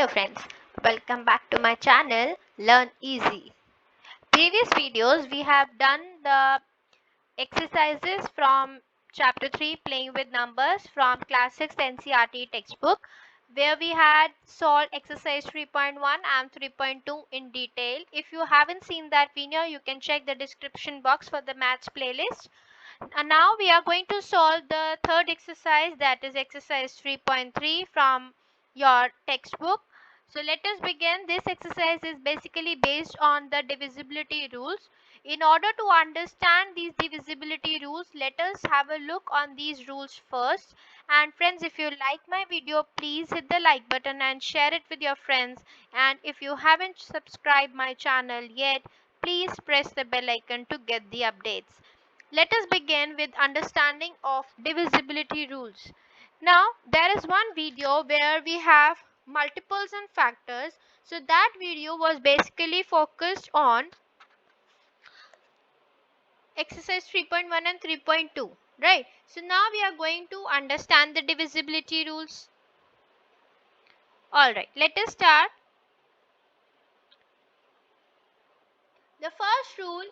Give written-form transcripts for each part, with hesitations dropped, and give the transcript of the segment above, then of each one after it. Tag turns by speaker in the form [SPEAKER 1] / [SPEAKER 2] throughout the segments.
[SPEAKER 1] Hello friends, welcome back to my channel Learn Easy. Previous videos we have done the exercises from chapter 3 playing with numbers from class 6 NCERT textbook where we had solved exercise 3.1 and 3.2 in detail. If you haven't seen that video, you can check the description box for the maths playlist. And now we are going to solve the third exercise, that is exercise 3.3 from your textbook. So let us begin. This exercise is basically based on the divisibility rules. In order to understand these divisibility rules, let us have a look on these rules first. And friends, if you like my video, please hit the like button and share it with your friends. And if you haven't subscribed my channel yet, please press the bell icon to get the updates. Let us begin with understanding of divisibility rules. Now, there is one video where we have multiples and factors. So that video was basically focused on exercise 3.1 and 3.2, right? So now we are going to understand the divisibility rules. Alright, let us start. The first rule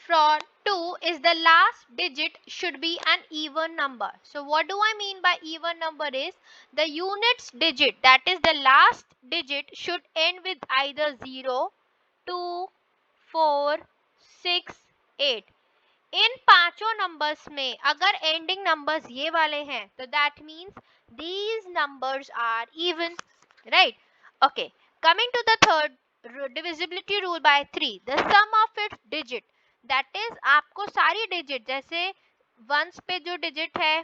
[SPEAKER 1] for 2 is the last digit should be an even number. So what do I mean by even number is the units digit, that is the last digit, should end with either 0, 2, 4, 6, 8. इन पांचों numbers में अगर ending numbers ये वाले हैं तो that means these numbers are even, right? Okay, coming to the third divisibility rule by 3, the sum of its digit, that is आपको सारी digit, जैसे वंस पे जो डिजिट है,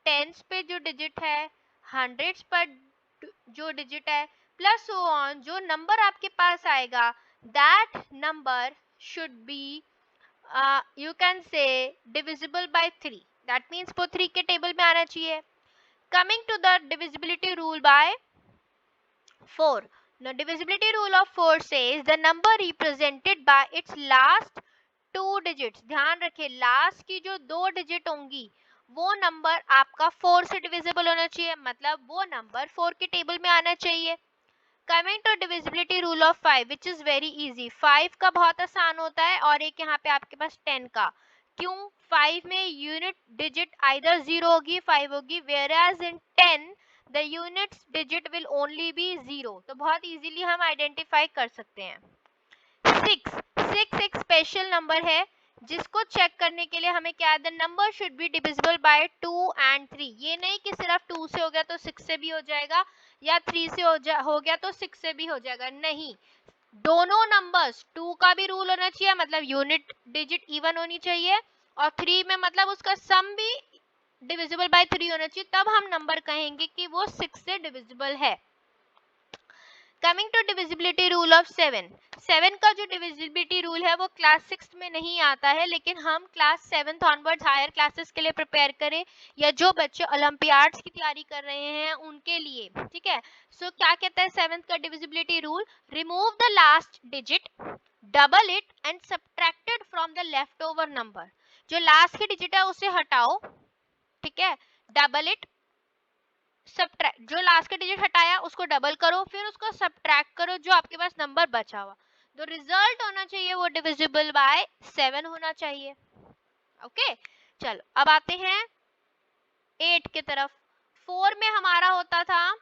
[SPEAKER 1] टेंस पे जो डिजिट है, हंड्रेड्स पर जो डिजिट है, प्लस सो ऑन, जो नंबर आपके पास आएगा that number should be you can say divisible by 3. That means वो 3 के टेबल में आना चाहिए. Coming to the divisibility rule by 4. Now divisibility rule of 4 says the number represented by its last 2 digits. ध्यान रखें, last की जो 2 digit होंगी वो नंबर आपका 4 से डिविजिबल होना चाहिए, मतलब वो नंबर 4 के टेबल में आना चाहिए. Coming to divisibility rule of 5 which is very easy. 5 का बहुत आसान होता है और एक यहाँ पे आपके पास 10 का. क्यों? 5 में यूनिट डिजिट आइदर 0 होगी 5 होगी, whereas in 10 the unit digit will only be 0. तो बहुत इजीली हम आइडेंटिफाई कर सकते हैं. 6 एक स्पेशल नंबर है जिसको चेक करने के लिए हमें क्या है, the number should be divisible bye 2 and 3. ये नहीं कि सिर्फ 2 से हो गया तो 6 से भी हो जाएगा या 3 से हो गया तो 6 से भी हो जाएगा. नहीं, दोनों नंबर्स, 2 का भी रूल होना चाहिए, मतलब यूनिट डिजिट इवन होनी चाहिए, और 3 में मतलब उसका सम भी डिविजिबल बाय 3 होना चाहिए, तब हम नंबर कहेंगे कि वो 6 से डिविजिबल है. Coming to divisibility rule of 7 का जो डिविजिबिलिटी रूल है वो क्लास 6 में नहीं आता है, लेकिन हम क्लास 7 ऑनवर्ड्स हायर क्लासेस के लिए प्रिपेयर करें या जो बच्चे ओलंपियाड्स की तैयारी कर रहे हैं उनके लिए, ठीक है. सो क्या कहता है 7 का divisibility rule? Remove the last digit, double it and subtracted from the left over number. जो लास्ट की डिजिट है उसे हटाओ, ठीक है, डबल इट, सब्ट्रैक्ट, जो लास्ट का डिजिट हटाया उसको डबल करो, फिर उसको सब्ट्रैक्ट करो जो आपके पास नंबर बचा हुआ, तो रिजल्ट होना चाहिए वो डिविजिबल बाय 7 होना चाहिए. ओके, चलो अब आते हैं 8 की तरफ. 4 में हमारा होता था,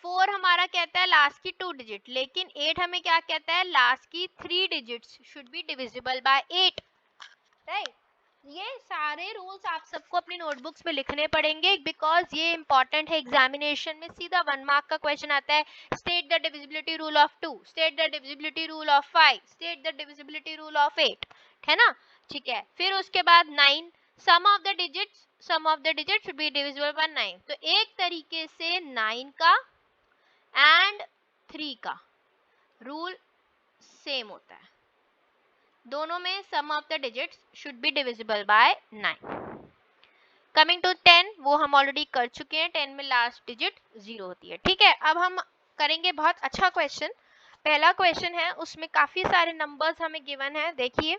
[SPEAKER 1] 4 हमारा कहता है लास्ट की 2 डिजिट, लेकिन 8 हमें क्या कहता है, लास्ट की 3 digits should be divisible bye 8, right. ये सारे रूल्स आप सबको अपनी नोटबुक्स में लिखने पड़ेंगे बिकॉज ये इंपॉर्टेंट है. एग्जामिनेशन में सीधा 1 मार्क का क्वेश्चन आता है. State the divisibility rule of 2, state the divisibility rule of 5, state the divisibility rule of 8, है ना, ठीक है. फिर उसके बाद 9, sum of the digit should be divisible by 9. तो एक तरीके से 9 का एंड 3 का रूल सेम होता है, दोनों में sum of the digits should be divisible by 9. Coming to 10, वो हम ऑलरेडी कर चुके हैं. 10 में लास्ट डिजिट 0 होती है, ठीक है. अब हम करेंगे बहुत अच्छा क्वेश्चन. पहला क्वेश्चन है, उसमें काफी सारे नंबर्स हमें गिवन है, देखिए,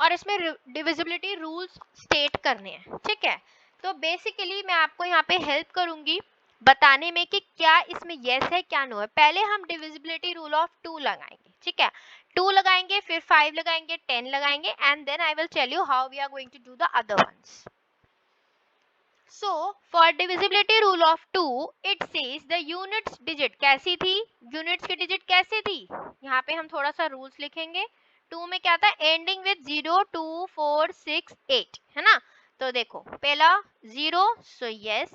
[SPEAKER 1] और इसमें डिविजिबिलिटी रूल्स स्टेट करने हैं, ठीक है. तो बेसिकली मैं आपको यहाँ पे हेल्प करूंगी बताने में कि क्या इसमें यस है क्या नो है। पहले हम डिविजिबिलिटी रूल ऑफ 2 लगाएंगे, ठीक है, 2 लगाएंगे, फिर 5 लगाएंगे, 10 लगाएंगे, and then I will tell you how we are going to do the other ones. So for divisibility rule of 2 it says the units digit कैसी थी, units की digit कैसे थी, यहाँ पे हम थोड़ा सा rules लिखेंगे. 2 में क्या था, ending with 0 2 4 6 8 है ना. तो देखो पहला 0, so yes,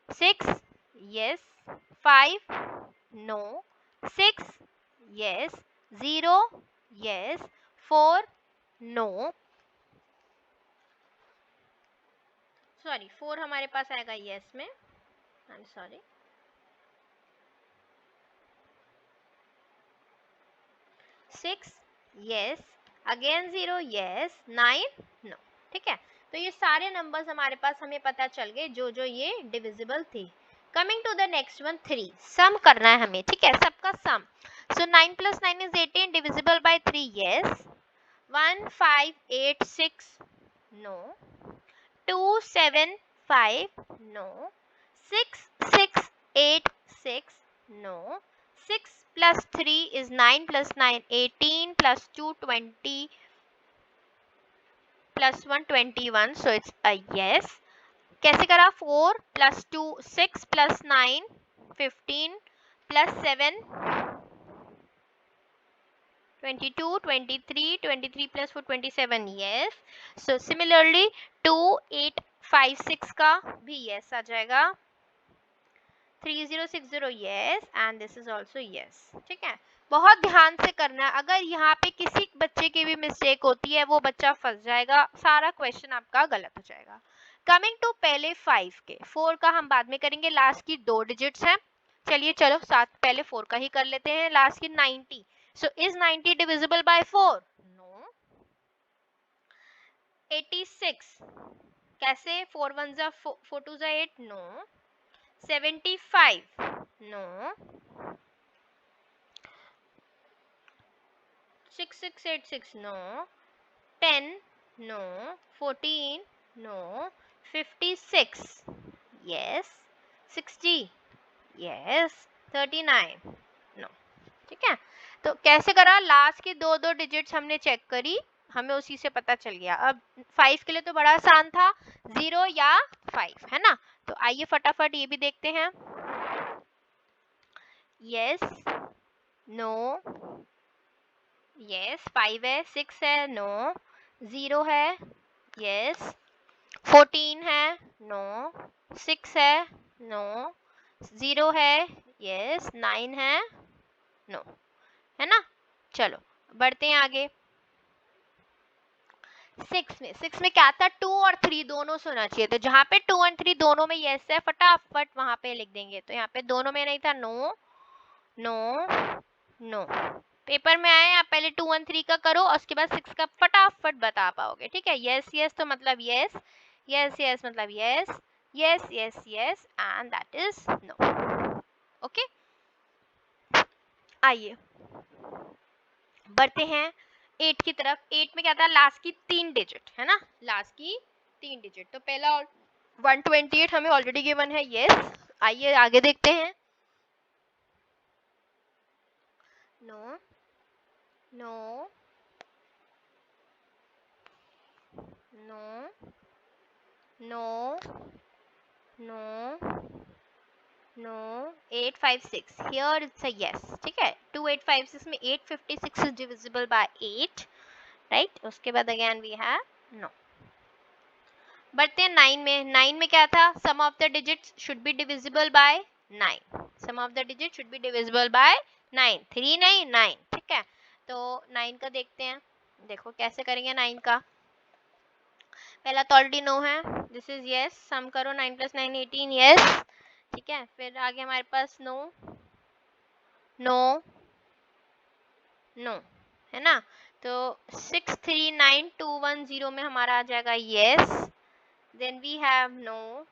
[SPEAKER 1] 6 yes, 5 no, 6 yes, 0 yes, 4 no, sorry 4 हमारे पास आएगा yes में, I am sorry, 6 yes, again 0 yes, 9 no. ठीक है, तो ये सारे नंबर्स हमारे पास हमें पता चल गए जो जो ये डिविजिबल थे. Coming to the next one 3, sum करना है हमें, ठीक है, सबका सम. सो 9 plus 9 is 18, divisible by 3 yes, 1 5 8 6 no, 2 7 5 no, 6 6 8 6 no, 6 plus 3 is 9 plus 9 18 plus 2 20 plus 1 21, so it's a yes. कैसे करा, 4 plus 2 6 plus 9 15 plus 7 22 23 23 plus 4 27, yes. So similarly 2 8 5 6 का भी yes आ जाएगा, 3060 yes, and this is also yes. ठीक है, बहुत ध्यान से करना है, अगर यहाँ पे किसी बच्चे की भी मिस्टेक होती है वो बच्चा फंस जाएगा, सारा क्वेश्चन आपका गलत हो जाएगा. कमिंग टू पहले 5 के, 4 का हम बाद में करेंगे, लास्ट की 2 डिजिट्स हैं. चलिए चलो साथ पहले 4 का ही कर लेते हैं, लास्ट की 90. So is 90 divisible by 4? No. 86 कैसे, 4 1 जा 4 2 जा 8, no. 75 no, 6686 no, 10 no, 14 no, 56 yes, 60 yes, 39 no. ठीक है, तो कैसे करा, लास्ट की दो दो डिजिट्स हमने चेक करी, हमें उसी से पता चल गया. अब 5 के लिए तो बड़ा आसान था, 0 या 5 है ना. तो आइए फटाफट ये भी देखते हैं. yes no yes, 5 है, 6 है, नो, 0 है, yes, 14 है, नो, 6 है, नो, 0 है, yes, 9 है, नो, है ना. चलो बढ़ते हैं आगे. 6 में क्या था, 2 और 3 दोनों से होना चाहिए, तो जहाँ पे 2 और 3 दोनों में yes है फटाफट वहां पे लिख देंगे. तो यहाँ पे दोनों में नहीं था, नो नो नो. पेपर में आए, आप पहले 2 1 3 का करो और उसके बाद 6 का फटाफट बता पाओगे. ठीक है, यस यस तो मतलब यस, यस यस मतलब yes, yes yes yes, and that is no. Okay, आइए बढ़ते हैं 8 की तरफ. 8 में क्या था, लास्ट की 3 डिजिट है ना, लास्ट की 3 डिजिट. तो पहला 128 हमें ऑलरेडी गिवन है, यस. आइए आगे देखते हैं. No no no no no no, 856 here it's a yes. ठीक है, 2856 में 856 is divisible by 8, right. उसके बाद again we have no. बढ़ते हैं 9 में. 9 में क्या था, sum of the digits should be divisible by 9. sum of the digits should be divisible by 9, 3 नहीं 9. ठीक है, तो 9 का देखते हैं. देखो कैसे करेंगे 9 का. पहला तो ऑलरेडी नो है, दिस इज यस. सम करो, 9 plus 9 18, यस. ठीक है, फिर आगे हमारे पास नो नो नो है ना. तो 639210 में हमारा आ जाएगा yes, then we have no,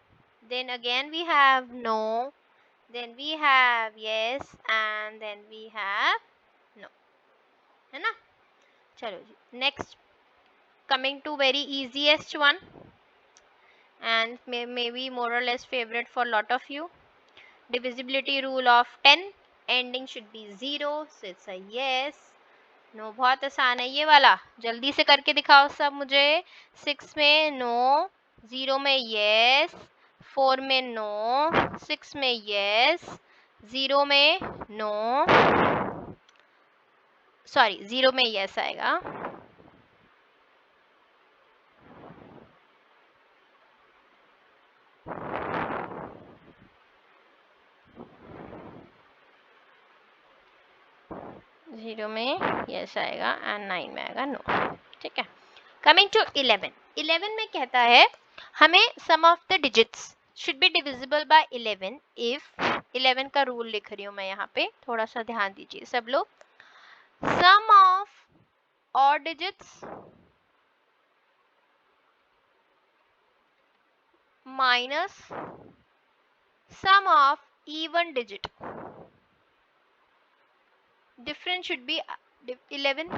[SPEAKER 1] then again we have no, then we have yes, and then we have no, है ना. चलो जी next, coming to very easiest one, and maybe more or less favorite for lot of you. Divisibility rule of 10, ending should be 0, so it's a yes. No बहुत आसान है ये वाला, जल्दी से करके दिखाओ सब मुझे. 6 में नो, 0 में यस, 4 में नो, 6 में यस, 0 में नो, सॉरी 0 में यस आएगा. जीरो में यस आएगा एंड 9 में आएगा नो. ठीक है. Coming to 11. 11 में कहता है हमें sum of the digits should be divisible by 11 if 11 का रूल लिख रही हूं मैं यहाँ पे, थोड़ा सा ध्यान दीजिए सब लोग. Sum of odd digits minus sum of even digit, difference should be 11.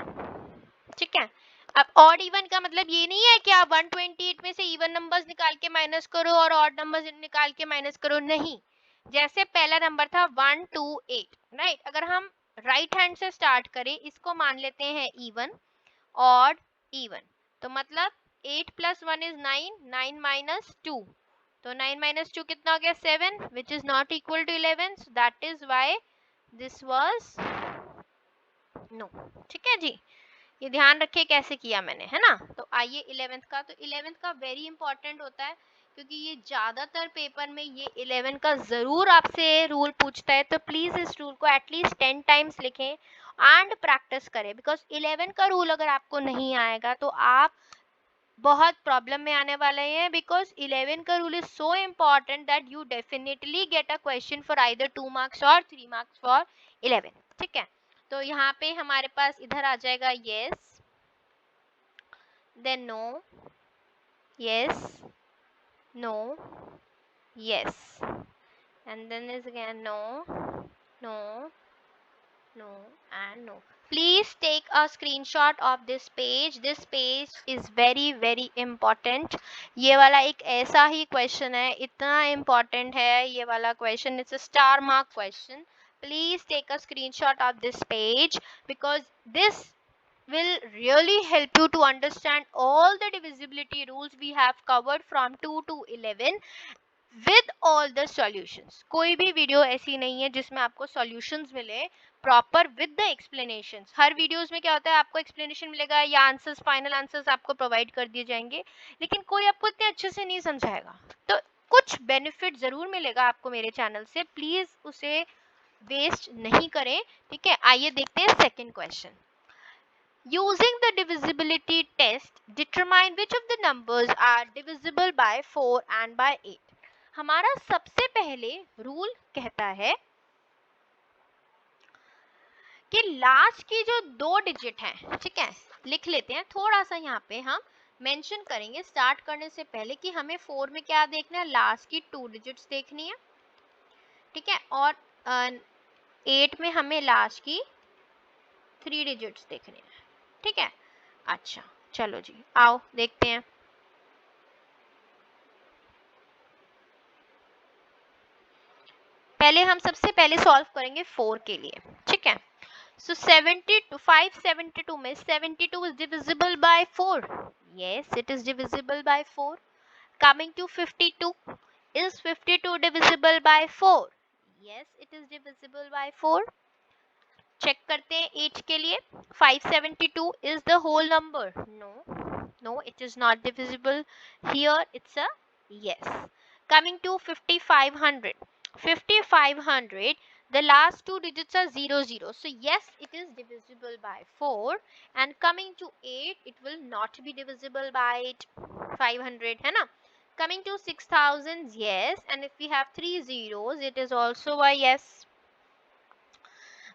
[SPEAKER 1] ठीक है. अब ऑड इवन का मतलब ये नहीं है कि आप 128 में से इवन नंबर्स निकाल के माइनस करो और ऑड नंबर्स निकाल के माइनस करो, नहीं. जैसे पहला नंबर था 128, राइट. अगर हम राइट हैंड से स्टार्ट करें, इसको मान लेते हैं इवन, ऑड इवन, तो मतलब 8 प्लस 1 इज 9, 9 माइनस 2, तो 9 माइनस 2 कितना हो गया 7, which is not equal to 11, so that is why this was no. ठीक है जी, ये ध्यान रखिए कैसे किया मैंने, है ना. तो आइए 11th का. तो 11th का वेरी इंपॉर्टेंट होता है क्योंकि ये ज्यादातर पेपर में ये 11 का जरूर आपसे रूल पूछता है, तो प्लीज इस रूल को एटलीस्ट 10 टाइम्स लिखें एंड प्रैक्टिस करें, बिकॉज 11 का रूल अगर आपको नहीं आएगा तो आप बहुत प्रॉब्लम में आने वाले हैं, बिकॉज 11 का rule is so important that you definitely get a question for either 2 marks और 3 मार्क्स फॉर 11. ठीक है. तो यहाँ पे हमारे पास इधर आ जाएगा yes, then no, yes, no, yes, and then is again no, no, no and no. Please take a screenshot of this page. This page is very very important. ये वाला एक ऐसा ही क्वेश्चन है, इतना इम्पोर्टेंट है ये वाला question. It's a star mark question. Please take a screenshot of this page because this will really help you to understand all the divisibility rules we have covered from 2 to 11 with all the solutions. कोई भी video ऐसी नहीं है जिसमें आपको solutions मिले proper with the explanations. Her videos में क्या होता है, आपको एक्सप्लेनेशन मिलेगा या आंसर्स, फाइनल आंसर्स आपको प्रोवाइड कर दिए जाएंगे, लेकिन कोई आपको इतने अच्छे से नहीं समझाएगा. तो कुछ बेनिफिट जरूर मिलेगा आपको मेरे चैनल से, प्लीज उसे वेस्ट नहीं करें. ठीक है. आइए देखते हैं second question. Using the divisibility test, determine which of the numbers are divisible by 4 and by 8. हमारा सबसे पहले रूल कहता है कि लास्ट की जो 2 डिजिट हैं, ठीक है, लिख लेते हैं. थोड़ा सा यहाँ पे हम मेंशन करेंगे स्टार्ट करने से पहले कि हमें 4 में क्या देखना है, लास्ट की 2 डिजिट्स देखनी है. ठीक है. और 8 में हमें लास्ट की 3 डिजिट्स देखनी है. ठीक है. अच्छा चलो जी, आओ देखते हैं. पहले हम सबसे पहले सॉल्व करेंगे 4 के लिए. ठीक है. सो 72, 572 में 72 is divisible by 4. Yes, it is divisible by 4. Coming to 52, is 52 divisible by 4? Yes, it is divisible by 4. Check करते हैं 8 के लिए. 572 is the whole number? No, it is not divisible. Here it's a yes. Coming to 5500. 5500, the last 2 digits are 00. So yes, it is divisible by 4. And coming to 8, it will not be divisible by 500, है ना. Coming to 6000, yes. And if we have 3 zeros, it is also a yes.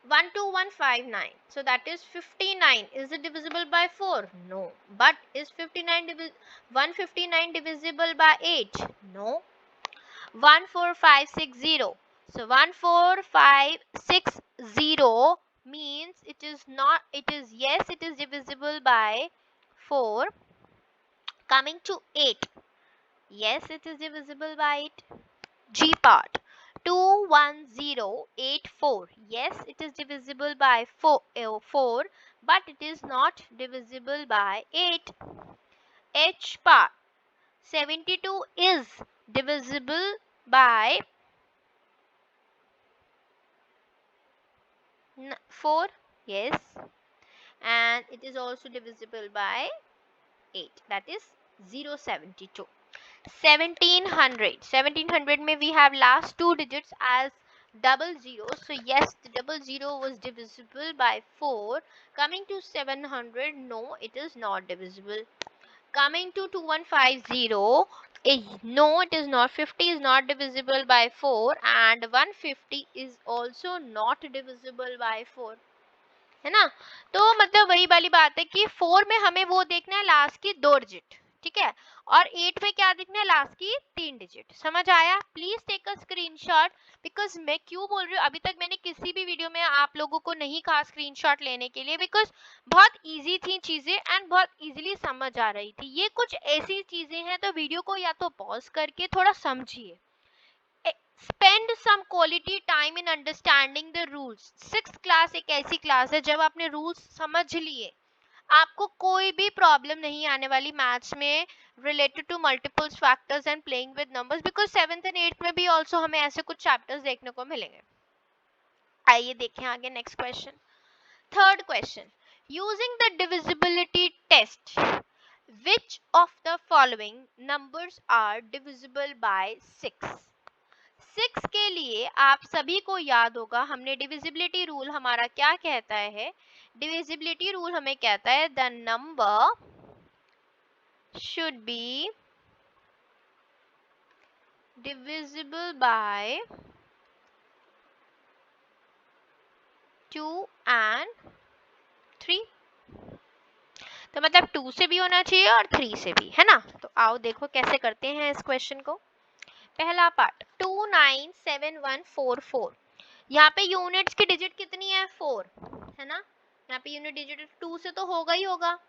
[SPEAKER 1] 12159, so that is 59. Is it divisible by 4? No. But is 159 divisible by 8? No. 14560, so 14560 means it is not, it is yes, it is divisible by 4. Coming to 8, Yes, it is divisible by it. G part. 21084. Yes, it is divisible by 4, but it is not divisible by 8. H part. 72 is divisible by 4. Yes, and it is also divisible by 8. That is 072. 1700 में we have last two digits as double zero, so yes, the double zero was divisible by 4. Coming to 700, no, it is not divisible. Coming to 2150, no, it is not. 50 is not divisible by 4, and 150 is also not divisible by 4, है ना। तो मतलब वही वाली बात है कि 4 में हमें वो देखना है लास्ट की 2 डिजिट, ठीक है, और 8 में क्या देखना है, लास्ट की 3 डिजिट। समझ आया? Please take a screenshot, because मैं क्यों बोल रही हूँ, अभी तक मैंने किसी भी वीडियो में आप लोगों को नहीं कहा स्क्रीनशॉट लेने के लिए, बिकॉज बहुत इजी थी चीजें एंड बहुत इजीली समझ आ रही थी। ये कुछ ऐसी चीजें हैं तो वीडियो को या तो पॉज करके थोड़ा समझिए, spend some quality time in understanding the rules. 6th class एक ऐसी क्लास है जब आपने रूल्स समझ लिए, आपको कोई भी प्रॉब्लम नहीं आने वाली मैथ्स में related to multiples factors and playing with numbers, because 7th and 8th में भी ऑल्सो हमें ऐसे कुछ चैप्टर्स देखने को मिलेंगे। आइए देखें आगे next question. Third question, using the divisibility test which of the following numbers are divisible by 6? 6 के लिए आप सभी को याद होगा, हमने डिविजिबिलिटी रूल हमारा क्या कहता है। डिविजिबिलिटी रूल हमें कहता है the number should be divisible bye 2 and 3। तो मतलब 2 से भी होना चाहिए और 3 से भी, है ना। तो आओ देखो कैसे करते हैं इस क्वेश्चन को। पहला पार्ट 297144, यहाँ पे यूनिट्स की डिजिट कितनी है, 4, है ना। यहाँ पे यूनिट डिजिट 2 से तो होगा ही होगा,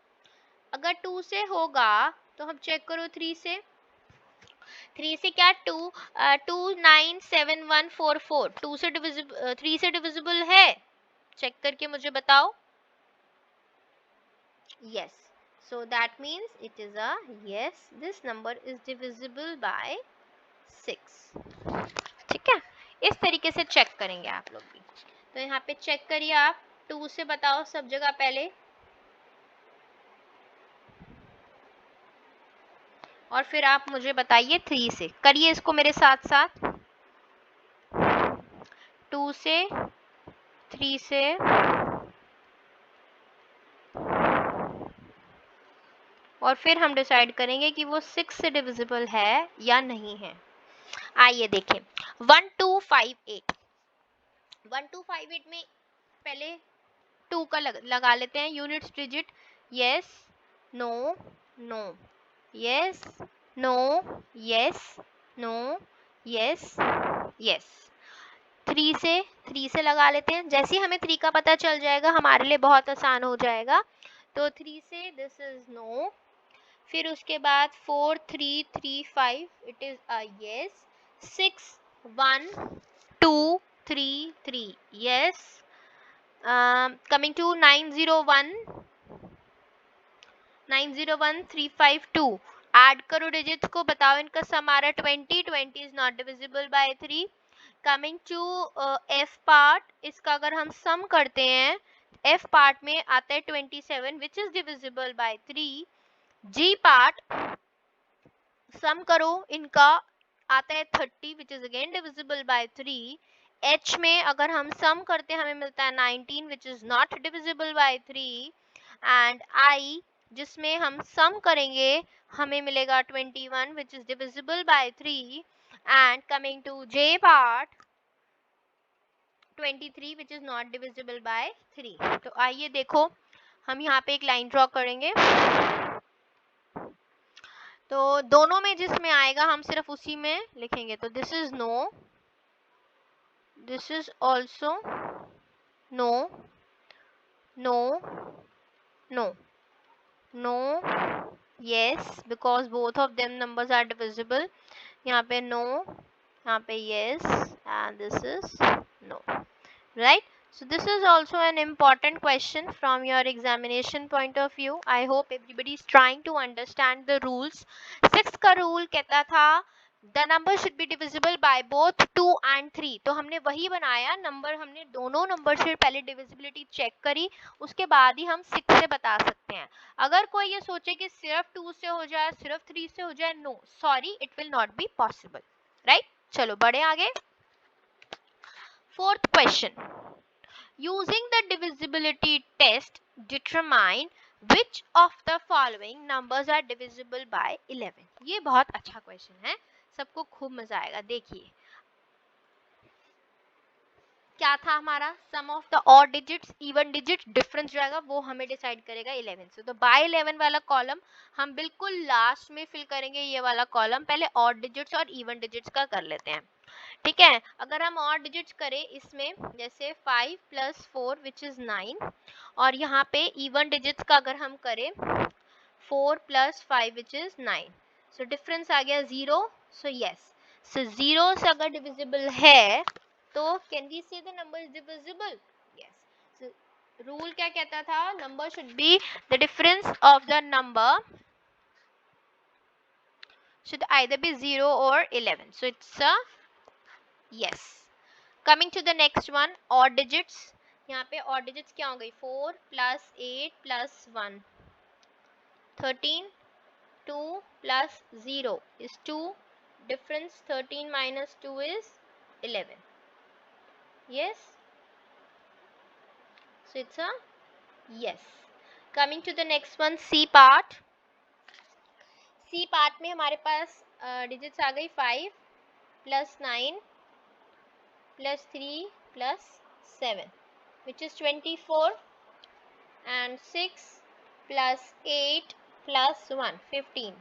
[SPEAKER 1] अगर 2 से होगा तो हम चेक करो 3 से। 3 से क्या 297144 2 से डिविजिबल 3 से डिविजिबल है, चेक करके मुझे बताओ। yes, so that means it is a yes, this number is divisible by 6। ठीक है, इस तरीके से चेक करेंगे आप लोग भी। तो यहाँ पे चेक करिए आप, 2 से बताओ सब जगह पहले, और फिर आप मुझे बताइए 3 से। करिए इसको मेरे साथ साथ, 2 से, 3 से, और फिर हम डिसाइड करेंगे कि वो 6 से डिविजिबल है या नहीं है। आइए देखें 1258। 1258 में पहले 2 का लगा लेते हैं units digit. Yes, no, no, yes, no, yes, no, yes, yes. 3 से लगा लेते हैं, जैसे ही हमें 3 का पता चल जाएगा हमारे लिए बहुत आसान हो जाएगा। तो 3 से दिस इज नो, फिर उसके बाद 4 3 3 5 it is a yes, 6 1 2 3 3 yes. Coming to 901 352, add करो डिजिट्स को, बताओ इनका सम आ रहा है 20, 20 is not divisible by 3। Coming to F part, इसका अगर हम सम करते हैं एफ पार्ट में आता है 27 विच इज डिविजिबल बाय 3। जी पार्ट सम करो इनका, आता है 30 which is again divisible by 3। एच में अगर हम सम करते हैं हमें मिलता है 19 which is not divisible by 3। And I जिसमें हम सम करेंगे हमें मिलेगा 21 which is divisible by 3। And coming to J part 23 which is not divisible by 3। तो आइए देखो हम यहाँ पे एक लाइन ड्रॉ करेंगे, तो दोनों में जिसमें आएगा हम सिर्फ उसी में लिखेंगे। तो this is no, this is also no, no, no, no, yes, because both of them numbers are divisible. यहाँ पे no, यहाँ पे yes, and this is no, right? So this is also an important question from your examination point of view. I hope everybody is trying to understand the rules. Sixth का rule कहता था the number should be divisible by both 2 and 3. तो हमने वही बनाया number, हमने दोनों number से पहले डिविजिबिलिटी चेक करी, उसके बाद ही हम 6 से बता सकते हैं. अगर कोई ये सोचे कि सिर्फ 2 से हो जाए, सिर्फ 3 से हो जाए, no, sorry, it will not be possible, right? चलो बढ़े आगे. Fourth question, using the divisibility test, determine which of the following numbers are divisible by 11. ये बहुत अच्छा क्वेश्चन है, सबको खूब मजा आएगा. देखिए क्या था हमारा, sum of the odd digits, even digit, difference जो आएगा वो हमें डिसाइड करेगा 11 से. तो बाय 11 वाला कॉलम हम बिल्कुल लास्ट में फिल करेंगे. ये वाला कॉलम पहले ऑड डिजिट्स और इवन डिजिट्स का कर लेते हैं. ठीक है, अगर हम और डिजिट्स करें इसमें, जैसे 5 प्लस 4 विच इज 9, और यहाँ पे इवन डिजिट्स का अगर हम करें 4 plus 5 which is 9, so difference आ गया 0. सो यस, सो 0 से अगर डिविजिबल है तो कैन वी से the number is divisible? Yes. So rule क्या कहता था, number should be the difference of the number should either be 0 or 11. So it's a yes. Coming to the next one, odd digits. यहाँ पे odd digits क्या हो गई, 4 plus 8 plus 1, 13, 2 plus 0 is 2, difference 13 minus 2 is 11. Yes, so it's a yes. Coming to the next one, C part. C part में हमारे पास digits आ गई 5 plus 9 plus 3 plus 7, which is 24, and 6 plus 8 plus 1, 15.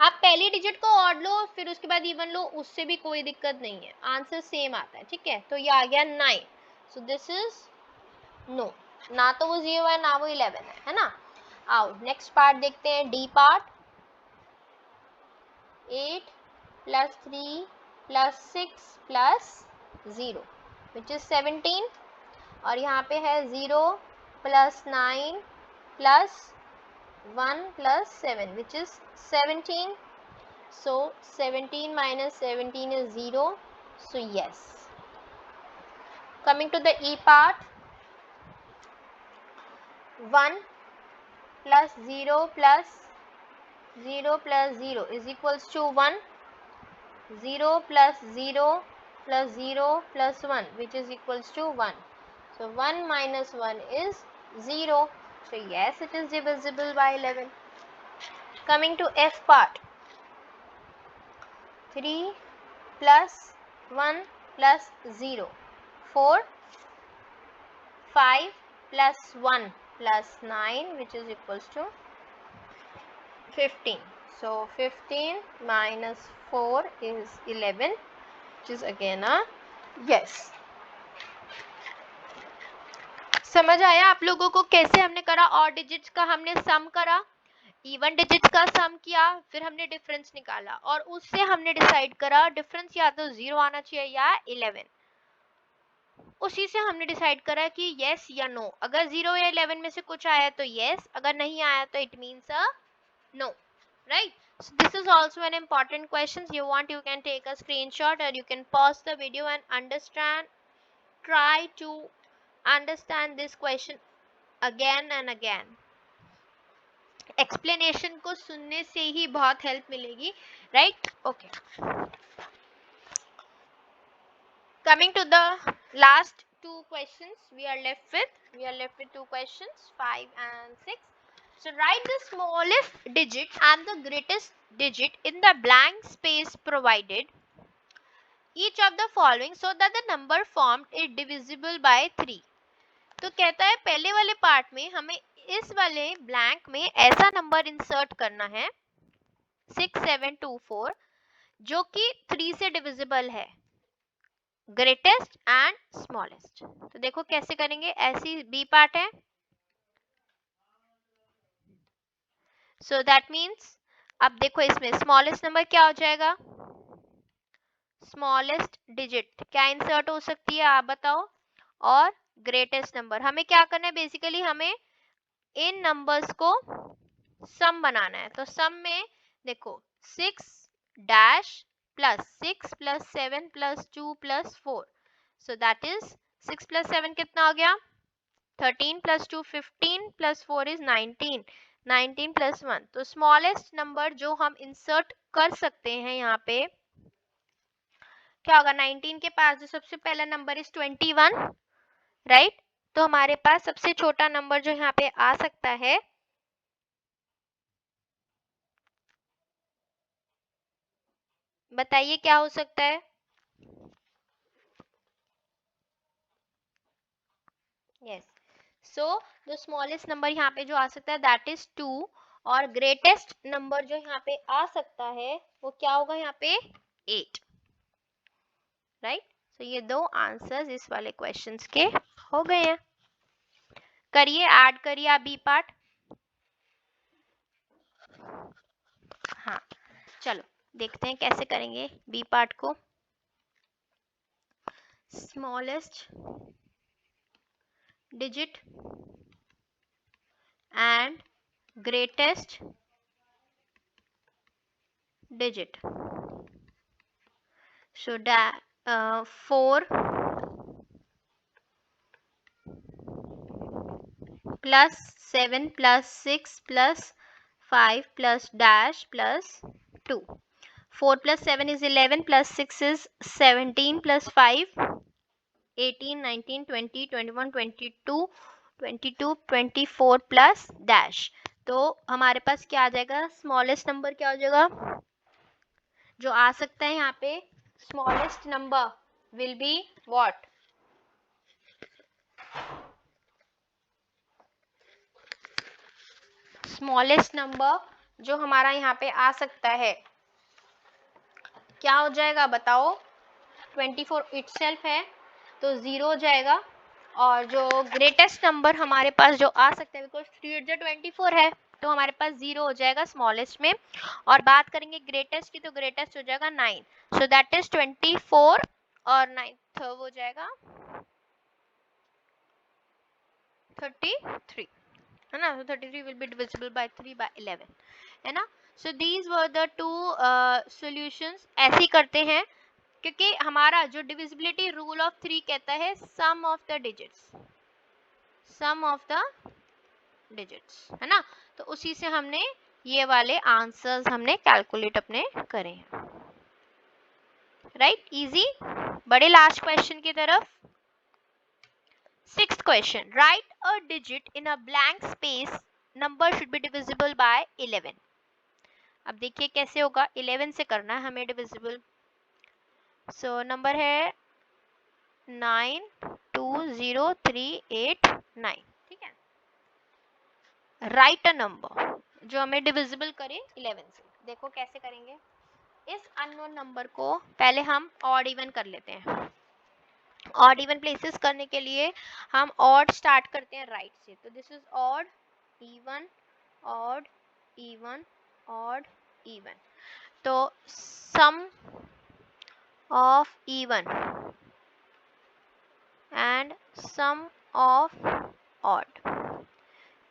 [SPEAKER 1] आप पहली digit को odd लो फिर उसके बाद even लो, उससे भी कोई दिक्कत नहीं है, आंसर सेम आता है. ठीक है, तो ये आ गया 9. सो दिस इज नो, ना तो वो 0 है ना वो 11 है ना. आओ नेक्स्ट पार्ट देखते हैं, D part. 8 plus 3 plus 6 plus 0 which is 17, और यहाँ पे है 0 plus 9 plus 1 plus 7 which is 17. So 17 minus 17 is 0. So yes. Coming to the E part, 1 plus 0 plus 0 plus 0 is equals to 1. 0 plus 0 plus 0 plus 1 which is equals to 1. So 1 minus 1 is 0. So yes, it is divisible by 11. Coming to F part, 3 plus 1 plus 0, 4, 5 plus 1 plus 9 which is equals to 15. So 15 minus 4 is 11, which is again a yes. समझ आया आप लोगों को कैसे हमने करा, और digits का हमने सम करा, इवन डिजिट्स का सम किया, फिर हमने डिफरेंस निकाला और उससे हमने डिसाइड करा डिफरेंस या तो 0 आना चाहिए या 11. उसी से हमने डिसाइड करा कि yes या no. अगर 0 या 11 में से कुछ आया तो yes, अगर नहीं आया तो it means a no, right? So this is also an important question. You want, you can take a screenshot or you can pause the video and understand, try to understand this question again and again. Explanation को सुनने से ही बहुत help मिलेगी, right? Okay. Coming to the last two questions we are left with two questions, 5 and 6. So write the smallest digit and the greatest digit in the blank space provided each of the following so that the number formed is divisible by 3. तो कहता है पहले वाले part में हमें इस वाले blank में ऐसा नंबर इंसर्ट करना है 6724 जो कि 3 से डिविजिबल है, ग्रेटेस्ट एंड स्मॉलेस्ट. तो देखो कैसे करेंगे, ऐसी बी पार्ट है. सो दैट मीन्स अब देखो इसमें स्मॉलेस्ट नंबर क्या हो जाएगा, स्मॉलेस्ट डिजिट क्या इंसर्ट हो सकती है आप बताओ, और ग्रेटेस्ट नंबर। हमें क्या करना है बेसिकली, हमें इन नंबर्स को सम बनाना है। तो सम में देखो 6 dash plus 6 plus 7 plus 2 plus 4, so that is 6 plus 7 कितना हो गया 13 प्लस 2 15 प्लस 4 इज 19, 19 प्लस 1। तो स्मॉलेस्ट नंबर जो हम इंसर्ट कर सकते हैं यहाँ पे क्या होगा, 19 के पास जो सबसे पहला नंबर इज 21, राइट। तो हमारे पास सबसे छोटा नंबर जो यहाँ पे आ सकता है, बताइए क्या हो सकता है। Yes, so the smallest number यहाँ पे जो आ सकता है दैट इज 2, और ग्रेटेस्ट नंबर जो यहाँ पे आ सकता है वो क्या होगा यहाँ पे 8, राइट। सो ये दो आंसर्स इस वाले क्वेश्चंस के हो गए हैं। करिए, ऐड करिए आप बी पार्ट। हाँ चलो देखते हैं कैसे करेंगे बी पार्ट को। Smallest digit and greatest digit. So that 4 plus 7 plus 6 plus 5 plus dash plus 2. 4 plus 7 is 11 plus 6 is 17 plus 5 18 19 20 21 22 22 24 plus dash। तो हमारे पास क्या आ जाएगा, स्मॉलेस्ट नंबर क्या हो जाएगा जो आ सकता है यहाँ पे, smallest number will be what, smallest number जो हमारा यहाँ पे आ सकता है क्या हो जाएगा बताओ, 24 इटसेल्फ है तो 0 हो जाएगा। और जो ग्रेटेस्ट नंबर हमारे पास जो आ सकता है बिकॉज 3 24 है तो हमारे पास 0 हो जाएगा स्मॉलेस्ट में। और बात करेंगे ग्रेटेस्ट की तो ग्रेटेस्ट हो जाएगा 9, सो दैट इज 24 और 9 हो जाएगा 33, है ना। So 33 will be divisible by 3 by 11, है ना। So these were the two solutions। ऐसे ही करते हैं क्योंकि हमारा जो डिविजिबिलिटी रूल ऑफ 3 कहता है sum of the digits, sum of the digits, है ना। तो उसी से हमने ये वाले आंसर्स हमने कैलकुलेट अपने करे हैं, राइट। इजी। बड़े लास्ट क्वेश्चन की तरफ। Sixth question, write a digit in a blank space, number should be divisible by 11। अब देखिए कैसे होगा, 11 से करना है हमें डिविजिबल। सो नंबर है 920389, ठीक है। राइट अ नंबर जो हमें डिविजिबल करे 11 से। देखो कैसे करेंगे, इस अननोन नंबर को पहले हम ऑड इवन कर लेते हैं। ऑड इवन प्लेसेस करने के लिए हम ऑड स्टार्ट करते हैं राइट से। तो this is odd even odd even odd even. तो sum of even and sum of odd.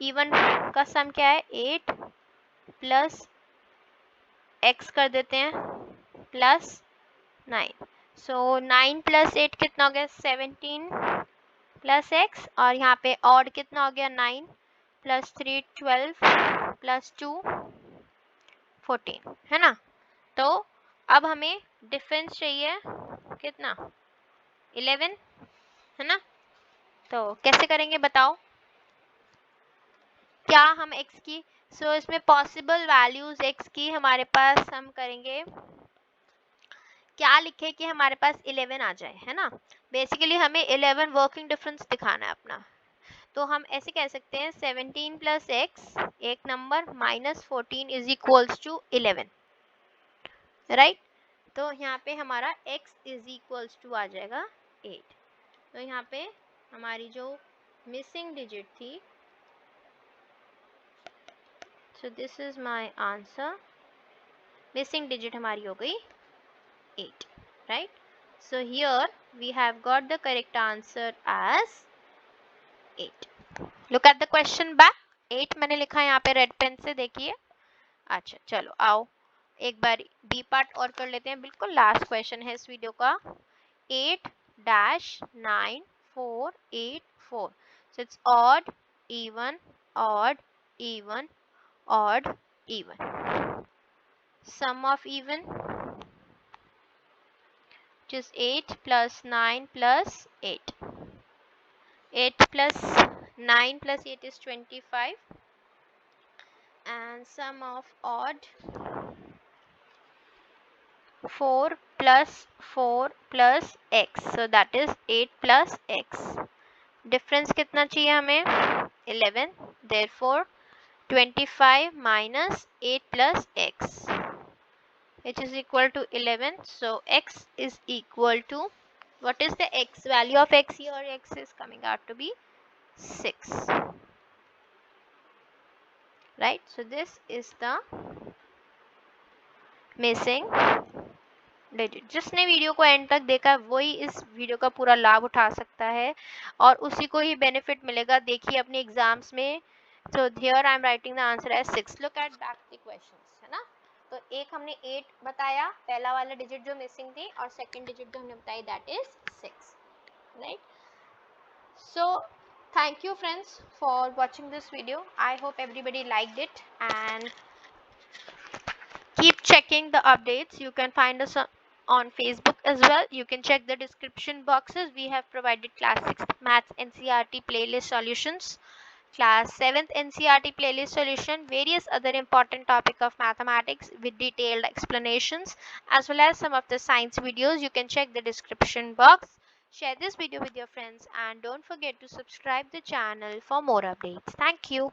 [SPEAKER 1] Even का सम क्या है 8 प्लस एक्स कर देते हैं प्लस 9। सो 9 प्लस 8 कितना हो गया 17 प्लस एक्स, और यहाँ पे ऑड कितना हो गया 9 प्लस 3 12 प्लस 2 14, है ना। तो अब हमें डिफरेंस चाहिए कितना 11, है ना। तो कैसे करेंगे बताओ, क्या हम x की इसमें पॉसिबल वैल्यूज x की हमारे पास हम करेंगे क्या लिखे कि हमारे पास 11 आ जाए, है ना। बेसिकली हमें 11 वर्किंग डिफरेंस दिखाना है अपना। तो हम ऐसे कह सकते हैं 17 प्लस एक्स एक number minus 14 is equals to 11, right. तो यहाँ पे हमारा x इज इक्वल्स टू आ जाएगा 8। तो यहाँ पे हमारी जो मिसिंग डिजिट थी So this is my answer. Missing digit हमारी हो गई 8, right? So here we have got the correct answer as 8. Look at the question back. 8 मैंने लिखा है यहाँ पे रेड पेन से, देखिए. अच्छा चलो आओ एक बार बी पार्ट और कर लेते हैं. बिल्कुल लास्ट क्वेश्चन है इस वीडियो का. 8-9484. So it's odd, even, odd, even, odd, even. Sum of even, which is 8 plus 9 plus 8. 8 plus 9 plus 8 is 25. And sum of odd, 4 plus 4 plus x. So that is 8 plus x. Difference कितना चाहिए हमें? 11. Therefore 25 minus 8 plus x, which is equal to 11. So x is equal to, what is the x value of x here? X is coming out to be 6, right? So this is the missing digit. जिसने video को and तक देखा वही इस video का पूरा लाभ उठा सकता है और उसी को ही बेनिफिट मिलेगा. देखिए अपने एग्जाम्स में. So here I am writing the answer as 6. Look at back the questions, है ना. तो एक हमने 8 बताया, पहला वाला डिजिट जो मिसिंग थी, और सेकंड डिजिट जो हमने बताई that is 6, right? So thank you friends for watching this video. I hope everybody liked it and keep checking the updates. You can find us on Facebook as well. You can check the description boxes. We have provided class 6th maths NCERT playlist solutions, class 7th NCERT playlist solution, various other important topic of mathematics with detailed explanations, as well as some of the science videos. You can check the description box. Share this video with your friends and don't forget to subscribe the channel for more updates. Thank you.